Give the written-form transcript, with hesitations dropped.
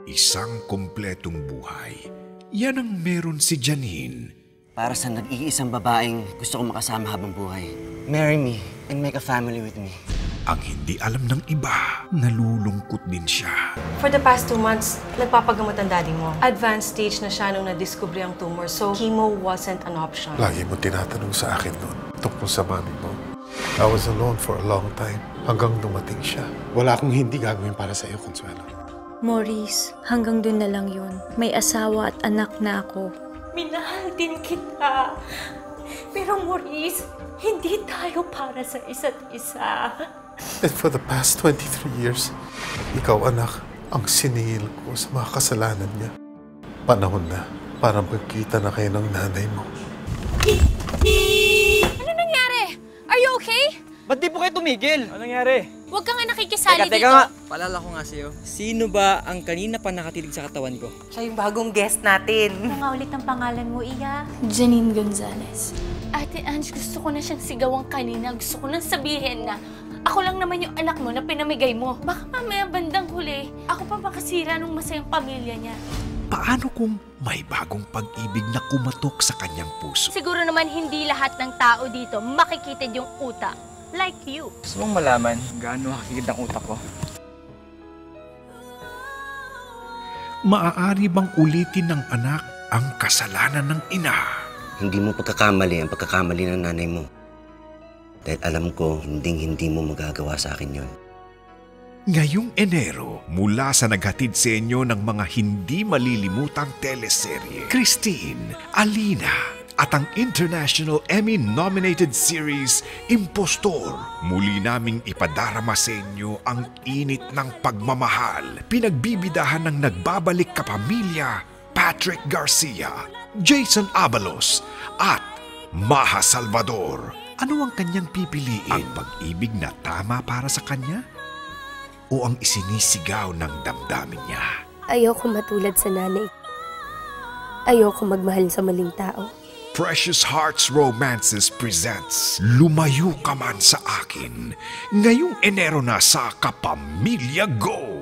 Isang kumpletong buhay. Yan ang meron si Janine. Para sa nag-iisang babaeng gusto ko makasama habang buhay. Marry me and make a family with me. Ang hindi alam ng iba, nalulungkot din siya. For the past 2 months, nagpapagamot ang daddy mo. Advanced stage na siya nung na-discover ang tumor, so chemo wasn't an option. Lagi mo tinatanong sa akin noon tungkol sa mami mo. I was alone for a long time hanggang dumating siya. Wala akong hindi gagawin para sa iyo, Consuelo. Maurice, hanggang dun na lang yun. May asawa at anak na ako. Minahal din kita. Pero Maurice, hindi tayo para sa isa't isa. And for the past 23 years, ikaw, anak, ang siningil ko sa mga kasalanan niya. Panahon na para magkita na kayo ng nanay mo. Ano nangyari? Are you okay? Ba't di po kayo tumigil? Ano nangyari? Huwag ka nga nakikisali dito. Teka nga. Palala ko nga sa'yo. Sino ba ang kanina pa nakatilig sa katawan ko? Siya yung bagong guest natin. Ano nga ulit ang pangalan mo, Iya? Janine Gonzalez. Ate Ange, gusto ko na siyang sigawang kanina. Gusto ko nang sabihin na ako lang naman yung anak mo na pinamigay mo. Baka mamaya bandang huli, ako pa makasira nung masayang pamilya niya. Paano kung may bagong pag-ibig na kumatok sa kanyang puso? Siguro naman hindi lahat ng tao dito makikitid yung utak. Like you. Gusto mong malaman gaano hakikid ang utak ko? Maaari bang ulitin ng anak ang kasalanan ng ina? Hindi mo pagkakamali ang pagkakamali ng nanay mo. Dahil alam ko, hindi mo magagawa sa akin yon. Ngayong Enero, mula sa naghatid sa inyo ng mga hindi malilimutang teleserye, Christine, Alina, at ang International Emmy-nominated series, Impostor, muli naming ipadarama sa inyo ang init ng pagmamahal. Pinagbibidahan ng nagbabalik kapamilya, Patrick Garcia, Jason Abalos, at Maha Salvador. Ano ang kanyang pipiliin? Ang pag-ibig na tama para sa kanya? O ang isinisigaw ng damdamin niya? Ayoko matulad sa nanay. Ayoko magmahal sa maling tao. Precious Hearts Romances presents Lumayo Ka Man Sa Akin. Ngayong Enero na sa Kapamilya Go!